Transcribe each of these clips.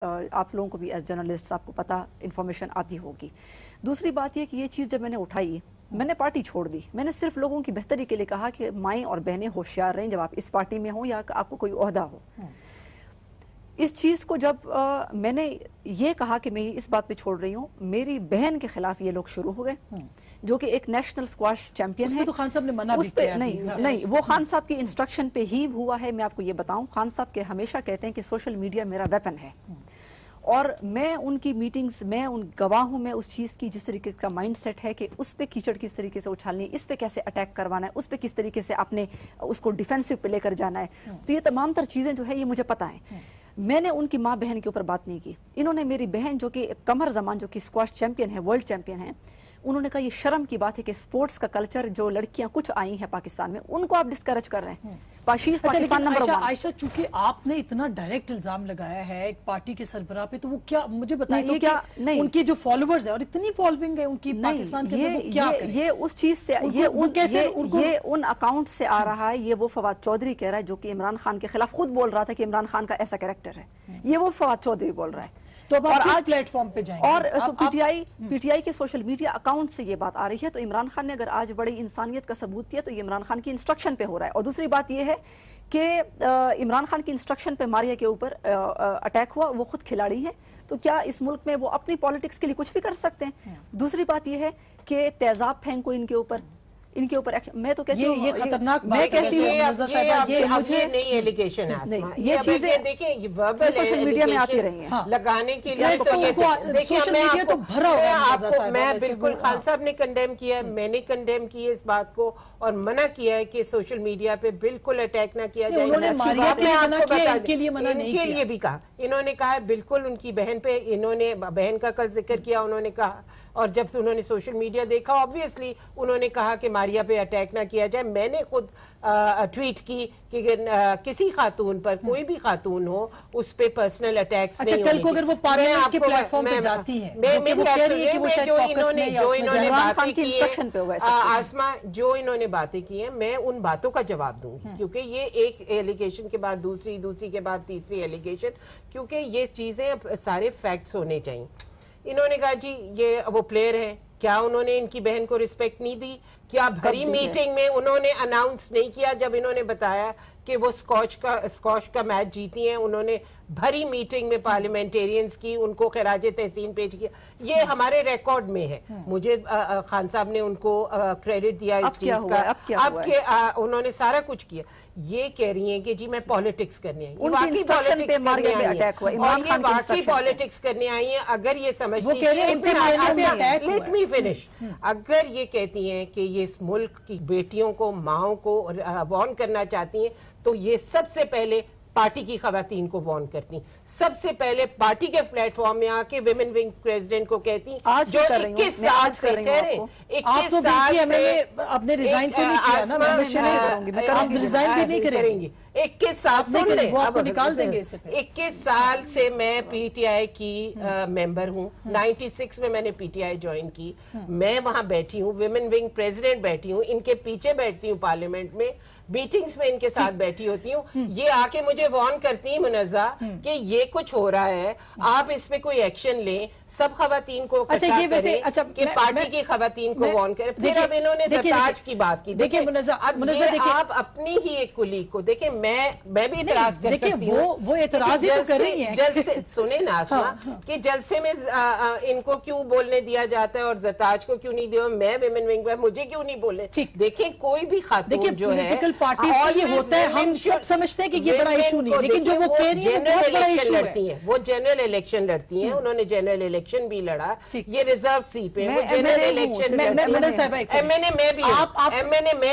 آپ لوگوں کو بھی ایز جرنلسٹ آپ کو پتہ انفارمیشن آتی ہوگی. دوسری بات یہ کہ یہ چیز جب میں نے اٹھائی میں نے پارٹی چھوڑ دی. میں نے صرف لوگوں کی بہتری کے لیے کہا کہ مائیں اور بہنیں ہوشیار رہیں جب آپ اس پارٹی میں ہوں یا آپ کو کوئی عہدہ ہو. اس چیز کو جب میں نے یہ کہا کہ میں اس بات پہ چھوڑ رہی ہوں، میری بہن کے خلاف یہ لوگ شروع ہو گئے جو کہ ایک نیشنل اسکواش چیمپئن ہے. تو خان صاحب نے منع بھی کیا. کیا. نہیں وہ خان صاحب کی انسٹرکشن پہ ہی ہوا ہے. میں آپ کو یہ بتاؤں، خان صاحب کے ہمیشہ کہتے ہیں کہ سوشل میڈیا میرا ویپن ہے، اور میں ان کی میٹنگز میں ان گواہ ہوں میں اس چیز کی جس طریقے کا مائنڈ سیٹ ہے کہ اس پہ کیچڑ کس طریقے سے اچھالنی ہے، اس پہ کیسے اٹیک کروانا ہے، اس پہ کس طریقے سے آپ نے اس کو ڈیفینسو پہ لے کر جانا ہے. تو یہ تمام تر چیزیں جو ہے یہ مجھے پتہ ہیں. میں نے ان کی ماں بہن کے اوپر بات نہیں کی. انہوں نے میری بہن جو کہ قمر زمان جو کہ اسکواش چیمپئن ہے، ورلڈ چیمپئن ہے، انہوں نے کہا یہ شرم کی بات ہے کہ سپورٹس کا کلچر جو لڑکیاں کچھ آئی ہیں پاکستان میں ان کو آپ ڈسکریج کر رہے ہیں. پاکستان نمبر 1. عائشہ چونکہ آپ نے اتنا ڈائریکٹ الزام لگایا ہے ایک پارٹی کے سربراہ پہ، تو وہ کیا مجھے بتائیے کہ ان کی جو فالوورز ہیں اور اتنی فالوئنگ ہے ان کی پاکستان کے اندر، وہ کیا کریں؟ یہ اس چیز سے یہ ان اکاؤنٹ سے آ رہا ہے. یہ وہ فواد چودھری کہہ رہا ہے جو کہ عمران خان کے خلاف خود بول رہا تھا کہ عمران خان کا ایسا کریکٹر ہے. یہ وہ فواد چودھری بول رہا ہے. تو اب آپ کس پلیٹ فارم پہ جائیں گے؟ اور پی ٹی آئی کے سوشل میڈیا اکاؤنٹ سے یہ بات آ رہی ہے. تو عمران خان نے اگر آج بڑی انسانیت کا ثبوت دیا تو یہ عمران خان کی انسٹرکشن پہ ہو رہا ہے. اور دوسری بات یہ ہے کہ عمران خان کی انسٹرکشن پہ ماریہ کے اوپر اٹیک ہوا. وہ خود کھلاڑی ہیں، تو کیا اس ملک میں وہ اپنی پالیٹکس کے لیے کچھ بھی کر سکتے ہیں؟ دوسری بات یہ ہے کہ تیزاب پھینکو ان کے اوپر میں تو کہتی ہوں یہ خطرناک میں کہتی ہوں یہ نئی ایلیگیشن ہے. یہ چیزیں دیکھیں سوشل میڈیا میں آتی رہی ہیں لگانے کے لیے. میں بالکل خان صاحب نے کنڈیم کیا ہے، میں نے کنڈیم کی ہے اس بات کو اور منع کیا ہے کہ سوشل میڈیا پہ بالکل اٹیک نہ کیا جائے. ان کے لیے بھی کہا، انہوں نے کہا بالکل ان کی بہن پہ، انہوں نے بہن کا کل ذکر کیا، انہوں نے کہا. اور جب انہوں نے سوشل میڈیا دیکھا obviously انہوں نے کہا کہ ماریہ پہ اٹیک نہ کیا جائے. میں نے خود ٹویٹ کی کہ کسی خاتون پر، کوئی بھی خاتون ہو، اس پہ پرسنل اٹیکس نہیں کل کو اگر وہ پارلیمنٹ کے پلیٹ فارم پہ جاتی ہیں جو انہوں نے باتیں کی ہیں آسما، جو انہوں نے باتیں کی ہیں، میں ان باتوں کا جواب دوں گی کیونکہ یہ ایک ایلیگیشن کے بعد دوسری کے بعد تیسری ایلیگیشن، کیونکہ یہ چیزیں سارے فیکٹس ہونے چاہیے. انہوں نے کہا جی یہ وہ پلیئر ہے، کیا انہوں نے ان کی بہن کو رسپیکٹ نہیں دی؟ کیا بھری میٹنگ میں انہوں نے اناؤنس نہیں کیا جب انہوں نے بتایا کہ وہ اسکواش کا میچ جیتی ہیں؟ انہوں نے بھری میٹنگ میں پارلیمنٹیرینز کی ان کو خراج تحسین پیش کیا. یہ ہمارے ریکارڈ میں ہے. مجھے خان صاحب نے ان کو کریڈٹ دیا اس چیز کا. اب کہ انہوں نے سارا کچھ کیا. یہ کہہ رہی ہیں کہ جی میں پالیٹکس کرنے آئی ہیں، واقعی پالیٹکس کرنے آئی ہیں. اگر یہ سمجھتی ہیں لیٹ می فنش، اگر یہ کہتی ہیں کہ یہ اس ملک کی بیٹیوں کو، ماؤں کو وارن کرنا چاہتی ہیں تو یہ سب سے پہلے پارٹی کی خواتین کو وارن کرتی ہیں. سب سے پہلے پارٹی کے پلیٹ فارم میں آ کے ویمن ونگ پریزیڈنٹ کو کہتی ہیں جو 21 سال سے ٹھہرے، 21 سال سے اپنے ریزائن کو نہیں کیا نا، آپ ریزائن بھی نہیں کریں گے. 21 سال سن لیں، وہ آپ کو نکال دیں گے. 21 سال سے میں پی ٹی آئی کی ممبر ہوں. 96 میں نے پی ٹی آئی جوائن کی. میں وہاں بیٹھی ہوں، ویمن ونگ پریزیڈنٹ بیٹھی ہوں، ان کے پیچھے بیٹھتی ہوں پارلیمنٹ میں، میٹنگز میں ان کے ساتھ بیٹھی ہوتی ہوں. یہ آ کے مجھے وارن کرتی ہیں منزہ کہ یہ کچھ ہو رہا ہے، آپ اس پہ کوئی ایکشن لیں، سب خواتین کو اکٹھا کریں کہ پارٹی کی خواتین کو وارن کریں. پھر اب انہوں نے زرتاج کی بات کی. دیکھیں آپ اپنی ہی ایک کلیگ کو دیکھیں، میں بھی اعتراض کر سکتی ہوں. وہ اعتراض ہی تو کر رہی ہیں. جلسے سنیں نا آسما کہ جلسے میں ان کو کیوں بولنے دیا جاتا ہے اور زرتاج کو کیوں نہیں دیا؟ میں ویمن ونگ پر مجھے کیوں نہیں بولے؟ دیکھیں کوئی بھی خاتون جو ہے پارٹی کا یہ ہوتا ہے، ہم سب سمجھتے ہیں کہ یہ بڑا ایشو نہیں، لیکن جو وہ کہہ رہی ہیں وہ بہت بڑا ایشو ہے. وہ جنرل الیکشن لڑتی ہیں، انہوں نے جنرل الیکشن بھی لڑا. یہ ریزرو سیٹ پہ وہ جنرل الیکشن میں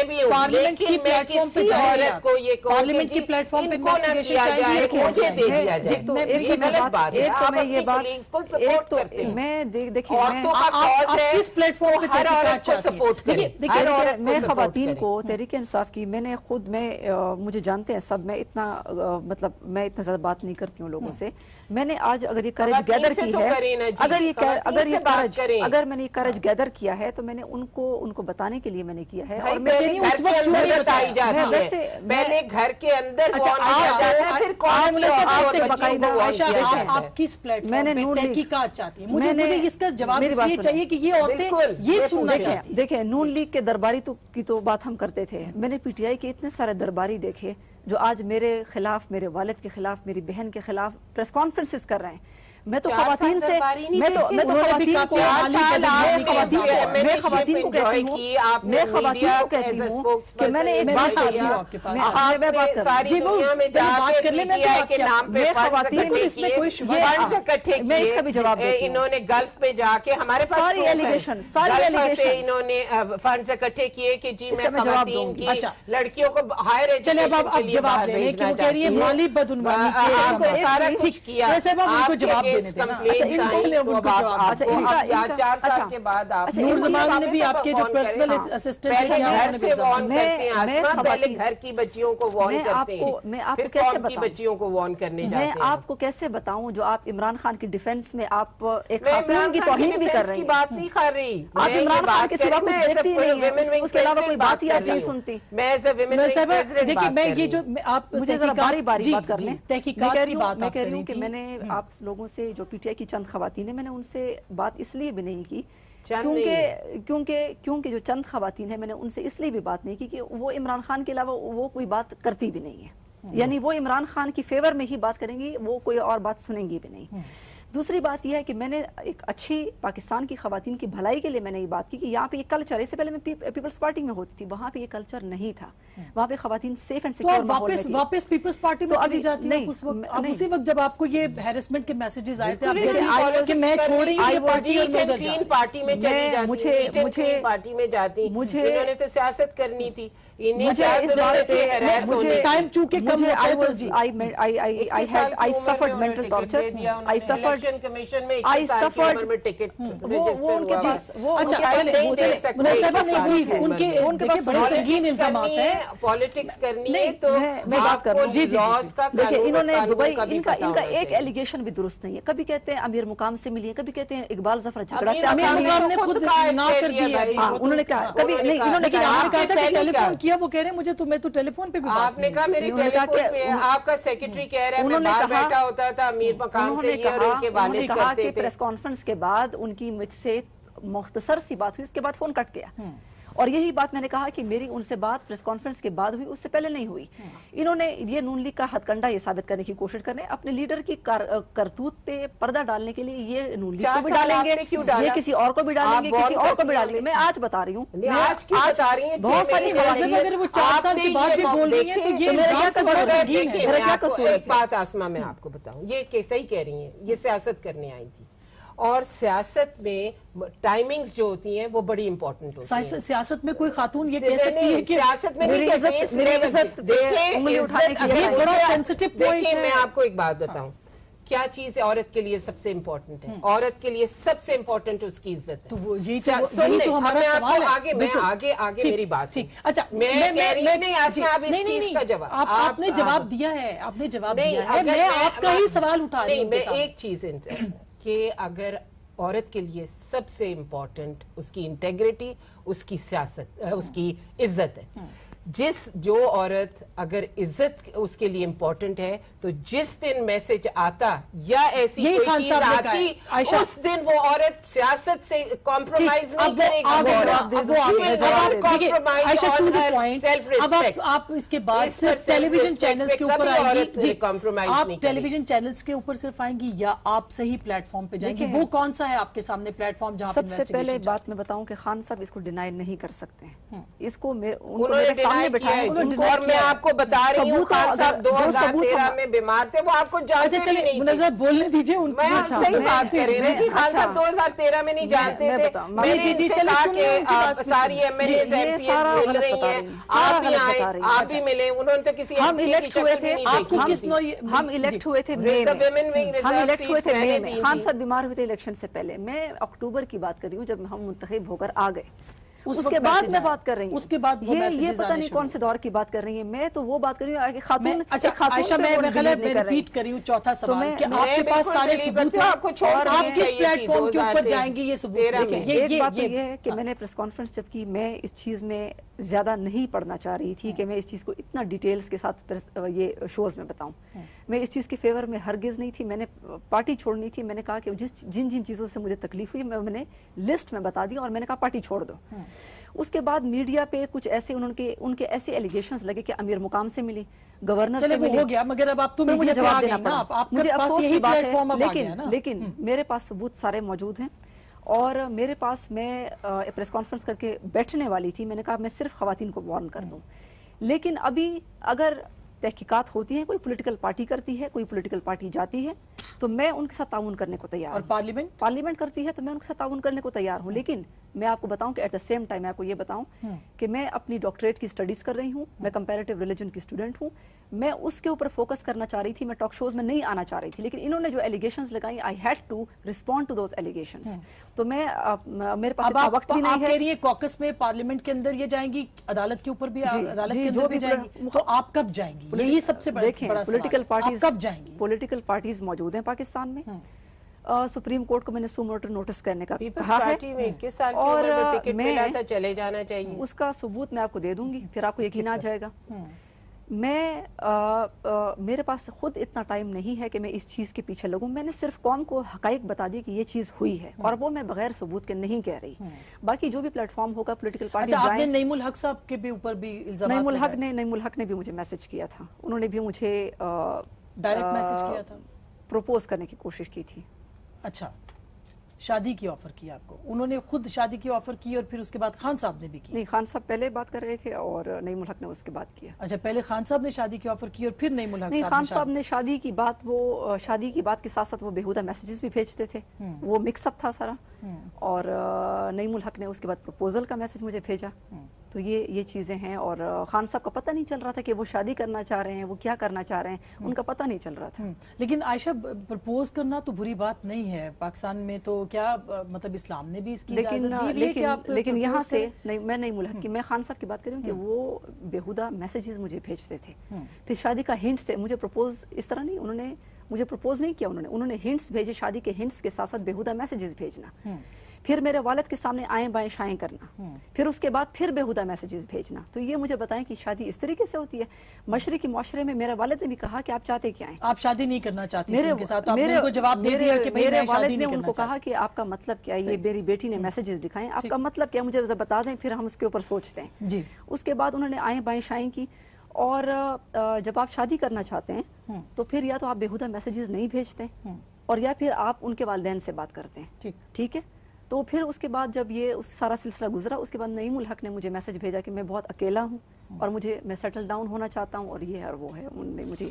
بھی ہوں، لیکن میں کسی عورت کو یہ پارلیمنٹ کی پلیٹ فارم پہ نہ کیا جائے، مجھے دے دیا جائے. یہ غلط بات ہے. آپ اپنی کولیگز کو سپورٹ کرتے ہیں. عورتوں کا کاز ہے، کس پلیٹ فارم پہ ہر عورت کو سپورٹ کریں. میں خواتین کو تحریک انصاف کی، میں نے خود مجھے جانتے ہیں سب، میں اتنا مطلب میں اتنا زیادہ بات نہیں کرتی ہوں لوگوں سے. میں نے آج اگر یہ کرج گیدر کی ہے، اگر میں نے یہ کرج گیدر کیا ہے تو میں نے ان کو بتانے کے لیے میں نے کیا ہے. اور میں پہلے گھر کے اندر پھر کون آپ کس پلیٹ فارم پہ تحقیقات چاہتی ہیں؟ مجھے اس کا جواب اس لیے چاہیے کہ یہ عورتیں یہ سننا چاہتی ہیں. دیکھیں نون لیگ کے درباری کی تو بات ہم کرتے تھے. میں نے پی ٹی آئی کے اتنے سارے درباری دیکھے جو آج میرے خلاف، میرے والد کے خلاف، میری بہن کے خلاف پریس کانفرنسز کر رہے ہیں. میں تو خواتین سے خواتین کو کہتی ہوں کہ میں نے ایک بات میں اس کا بھی جواب انہوں نے گلف پہ جا کے ہمارے پاس ساری ایلیگیشن انہوں نے فنڈز اکٹھے کیے کہ جی میں خواتین کی لڑکیوں کو ہائر ایجوکیشن جواب دے کہ وہ کہہ رہی ہے مالی بدعنوانی کے سارا کچھ کیا. چار سال کے بعد نور زمان نے بھی آپ کے جو پرسنل اسسٹنٹ پہلے گھر کی بچیوں کو وارن کرتے ہیں پھر قوم کی بچیوں کو وارن کرنے جاتے ہیں. میں آپ کو کیسے بتاؤں جو آپ عمران خان کی ڈیفنس میں آپ ایک خاتون کی توہین بھی کر رہی ہیں. بات نہیں کر رہی. آپ عمران خان کے سوا کچھ دیکھتی نہیں ہیں، اس کے علاوہ کوئی بات ہی آپ نہیں سنتی. میں یہ جو آپ مجھے ذرا باری باری بات کر لیں. میں کہہ رہی ہوں کہ میں نے آپ لوگوں سے جو پی ٹی آئی کی چند خواتین ہیں میں نے ان سے بات اس لیے بھی نہیں کی کیونکہ جو چند خواتین ہیں میں نے ان سے اس لیے بھی بات نہیں کی کہ وہ عمران خان کے علاوہ وہ کوئی بات کرتی بھی نہیں ہے. یعنی وہ عمران خان کی فیور میں ہی بات کریں گی، وہ کوئی اور بات سنیں گی بھی نہیں. دوسری بات یہ ہے کہ میں نے ایک اچھی پاکستان کی خواتین کی بھلائی کے لیے میں نے یہ بات کی کہ یہاں پہ یہ کلچر، اس سے پہلے میں پیپلز پارٹی میں ہوتی تھی، وہاں پہ یہ کلچر نہیں تھا. وہاں پہ خواتین سیف اینڈ سیکیور ماحول میں تھی. واپس پیپلز پارٹی میں چلی جاتی ہیں اسی وقت جب آپ کو یہ ہیرسمنٹ کے میسیجز آئے تھے کہ میں چھوڑ رہی ہوں یہ پارٹی اور میں پارٹی میں چلی جاتی، پارٹی میں جاتی. انہوں نے تو سیاست کرنی تھی. مجھے اس بات پہ ٹائم چونکہ کم I suffered mental torture. I suffered politics کرنی ہے تو میں بات کر رہا ہوں. دیکھیں انہوں نے دبئی ان کا ایک ایلیگیشن بھی درست نہیں ہے. کبھی کہتے ہیں امیر مقام سے ملی ہے، کبھی کہتے ہیں اقبال ظفر جھگڑا سے. امیر مقام نے خود نہ کر دیا. انہوں نے کہا کبھی نہیں، انہوں نے کہا کہ ٹیلی فون کیا، وہ کہہ رہے ہیں مجھے تو میں تو ٹیلی فون پہ بھی آپ نے کہا میری ٹیلی فون پہ آپ کا سیکرٹری کہہ رہا ہے میں باہر بیٹھا ہوتا تھا امیر مقام سے یہ اور ان کے والد کرتے تھے. پریس کانفرنس کے بعد ان کی مجھ سے مختصر سی بات ہوئی، اس کے بعد فون کٹ گیا. اور یہی بات میں نے کہا کہ میری ان سے بات پریس کانفرنس کے بعد ہوئی، اس سے پہلے نہیں ہوئی. انہوں نے یہ نون لیگ کا ہتھ کنڈا یہ ثابت کرنے کی کوشش کرنے اپنے لیڈر کی کرتوت پہ پردہ ڈالنے کے لیے یہ نون لیگ کو بھی ڈالیں گے، یہ کسی اور کو بھی ڈالیں گے، کسی اور کو بھی ڈالیں گے. میں آج بتا رہی ہوں، بہت ساری اگر وہ 4 سال کے بعد بھی بول رہی ہیں تو یہ کیا قصور ہے. ایک بات آسما میں آپ کو بتاؤں، یہ صحیح کہہ رہی ہیں، یہ سیاست کرنے آئی تھی اور سیاست میں ٹائمنگز جو ہوتی ہیں وہ بڑی امپورٹنٹ ہوتی ہیں. سیاست میں کوئی خاتون یہ کہہ سکتی ہے کہ سیاست میں دیکھیں میں آپ کو ایک بات بتاؤں، کیا چیز عورت کے لیے سب سے امپورٹنٹ ہے؟ عورت کے لیے سب سے امپورٹنٹ اس کی عزت ہے. تو یہی تو ہمارا سوال ہے. آگے میری بات. اچھا میں کہہ رہی نہیں آسما اب اس چیز کا جواب آپ نے جواب دیا ہے، آپ نے جواب دیا ہے. میں آپ کا ہی سوال اٹھا رہی ہوں. میں ایک چیز کہ اگر عورت کے لیے سب سے امپورٹنٹ اس کی انٹیگریٹی، اس کی سیاست، اس کی عزت ہے. جو عورت اگر عزت اس کے لیے امپورٹنٹ ہے تو جس دن میسج آتا یا ایسی کوئی چیز آتی اس دن وہ عورت سیاست سے کمپرومائز نہیں کرے گی. آپ اس کے بعد ٹیلی ویژن چینلز کے اوپر آئیں گی، آپ ٹیلی ویژن چینلز کے اوپر صرف آئیں گی یا آپ صحیح پلیٹ فارم پہ جائیں گی؟ وہ کون سا ہے آپ کے سامنے پلیٹ فارم جہاں سب سے پہلے بات میں بتاؤں کہ خان صاحب اس کو ڈینائی نہیں کر سکتے ہیں. اس کو اور میں آپ کو بتا رہی ہوں خان صاحب 2013 میں بیمار تھے، وہ آپ کو جانتے بھی نہیں. منظر بولنے دیجئے ان میں صحیح بات کر رہی ہوں کہ خان صاحب 2013 میں نہیں جانتے تھے. میں نے ان سے کہا کہ ساری MLAs MPs مل رہی ہیں، آپ بھی آئیں، آپ بھی ملیں. انہوں نے تو کسی ایم پی کی شکل بھی نہیں دیکھی. ہم الیکٹ ہوئے تھے خان صاحب بیمار ہوئے تھے الیکشن سے پہلے. میں اکتوبر کی بات کر رہی ہوں جب ہم منتخب ہو کر آ گئے. اس کے بعد میں بات کر رہی ہوں، اس کے بعد یہ پتہ نہیں کون سے دور کی بات کر رہی ہیں. میں تو وہ بات کر رہی ہوں کہ خاتون. اچھا عائشہ میں ریپیٹ کر رہی ہوں چوتھا سوال کہ آپ کے پاس سارے ثبوت ہیں، آپ کس پلیٹ فارم کے اوپر جائیں گے یہ ثبوت؟ ایک بات یہ ہے کہ میں نے پریس کانفرنس جب کی، میں اس چیز میں زیادہ نہیں پڑھنا چاہ رہی تھی کہ میں اس چیز کو اتنا ڈیٹیلز کے ساتھ یہ شوز میں بتاؤں. میں اس چیز کے فیور میں ہرگز نہیں تھی. میں نے پارٹی چھوڑنی تھی. میں نے کہا کہ جن جن چیزوں سے مجھے تکلیف ہوئی میں نے لسٹ میں بتا دی اور میں نے کہا پارٹی چھوڑ دو. اس کے بعد میڈیا پہ کچھ ایسے ان کے ایسے ایلیگیشنز لگے کہ امیر مقام سے ملی, گورنر سے ملی. ہو گیا, مگر اب آپ تو مجھے جواب دینا پڑا. مجھے افسوس کی بات ہے, لیکن میرے پاس ثبوت سارے موجود ہیں. اور میرے پاس, میں پریس کانفرنس کر کے بیٹھنے والی تھی. میں نے کہا میں صرف خواتین کو وارن کر دوں. لیکن ابھی اگر تحقیقات ہوتی ہیں, کوئی پولیٹیکل پارٹی کرتی ہے, کوئی پولیٹیکل پارٹی جاتی ہے, تو میں ان کے ساتھ تعاون کرنے کو تیار ہوں. اور پارلیمنٹ کرتی ہے تو میں ان کے ساتھ تعاون کرنے کو تیار ہوں. لیکن میں آپ کو بتاؤں کہ ایٹ دا سیم ٹائم میں آپ کو یہ بتاؤں کہ میں اپنی ڈاکٹریٹ کی اسٹڈیز کر رہی ہوں. میں کمپیریٹیو ریلیجن کی اسٹوڈنٹ ہوں. میں اس کے اوپر فوکس کرنا چاہ رہی تھی. میں ٹاک شوز میں نہیں آنا چاہ رہی تھی. لیکن انہوں نے جو ایلیگیشنز لگائیں, I had to respond to those allegations. تو میں, میرے پاس اتنا وقت بھی نہیں ہے. یہ کاکس میں پارلیمنٹ کے اندر یہ جائیں گی, عدالت کے اوپر بھی, عدالت کے اندر بھی جائیں گی, تو آپ کب جائیں گی؟ یہی سب سے بڑا پولیٹیکل پارٹیز کب جائیں گی؟ پولیٹیکل پارٹیز موجود ہیں پاکستان میں. سپریم کورٹ کو میں نے سو موٹر نوٹس کرنے کا کہا ہے, اور میں چلے جانا چاہیے. اس کا ثبوت میں آپ کو دے دوں گی, پھر آپ کو یقین آ جائے گا. میں میرے پاس خود اتنا ٹائم نہیں ہے کہ میں اس چیز کے پیچھے لگوں. میں نے صرف قوم کو حقائق بتا دی کہ یہ چیز ہوئی ہے, اور وہ میں بغیر ثبوت کے نہیں کہہ رہی. باقی جو بھی پلیٹ فارم ہوگا پولیٹیکل پارٹی جائیں. آپ نے نعیم الحق صاحب کے بھی اوپر بھی الزامات نعیم الحق نے بھی مجھے میسج کیا تھا. انہوں نے بھی مجھے ڈائریکٹ میسج کیا تھا, پروپوز کرنے کی کوشش کی تھی. اچھا, شادی کی آفر کی آپ کو؟ انہوں نے خود شادی کی آفر کی اور پھر اس کے بعد خان صاحب نے بھی کی؟ نہیں, خان صاحب پہلے بات کر رہے تھے اور نعیم الحق نے اس کے بعد کیا. اچھا, پہلے خان صاحب نے شادی کی آفر کی اور پھر نعیم الحق نہیں, خان صاحب نے شادی کی بات, وہ شادی کی بات کے ساتھ ساتھ وہ بیہودہ میسیجز بھی بھیجتے تھے. وہ مکس اپ تھا سارا. اور نعیم الحق نے اس کے بعد پروپوزل کا میسج مجھے بھیجا. تو یہ چیزیں ہیں. اور خان صاحب کا پتہ نہیں چل رہا تھا کہ وہ شادی کرنا چاہ رہے ہیں, وہ کیا کرنا چاہ رہے ہیں, ان کا پتہ نہیں چل رہا تھا. لیکن عائشہ, پرپوز کرنا تو بری بات نہیں ہے پاکستان میں, تو کیا مطلب اسلام نے بھی اس کی اجازت دی ہے کہ آپ؟ لیکن یہاں سے میں نہیں ملک کی, میں خان صاحب کی بات کر رہی ہوں کہ وہ بیہودہ میسیجز مجھے بھیجتے تھے. پھر شادی کا ہنٹس سے مجھے پرپوز, اس طرح نہیں, انہوں نے مجھے پرپوز نہیں کیا. انہوں نے ہنٹس بھیجے, شادی کے ہنٹس کے ساتھ ساتھ بیہودہ میسیجز بھیجنا. پھر میرے والد کے سامنے آئیں بائیں شائیں کرنا, پھر اس کے بعد پھر بیہودہ میسیجز بھیجنا. تو یہ مجھے بتائیں کہ شادی اس طریقے سے ہوتی ہے؟ مشرقی معاشرے میں میرے والد نے بھی کہا کہ آپ چاہتے کیا ہیں؟ آپ شادی نہیں کرنا چاہتے ان کے ساتھ. آپ نے ان کو جواب دے دیا کہ میرے والد نے ان کو کہا کہ آپ کا مطلب کیا ہے؟ یہ میری بیٹی نے میسیجز دکھائیں, آپ کا مطلب کیا مجھے بتا دیں, پھر ہم اس کے اوپر سوچتے ہیں. جی. اس کے بعد انہوں نے آئیں بائیں شائیں کی. اور جب آپ شادی کرنا چاہتے ہیں تو پھر یا تو آپ بیہودہ میسیجز نہیں بھیجتے, اور یا پھر آپ ان کے والدین سے بات کرتے ہیں. ٹھیک ہے. تو پھر اس کے بعد جب یہ سارا سلسلہ گزرا, اس کے بعد نعیم الحق نے مجھے میسج بھیجا کہ میں بہت اکیلا ہوں اور میں سیٹل ڈاؤن ہونا چاہتا ہوں, اور یہ ہے اور وہ ہے. انہوں نے مجھے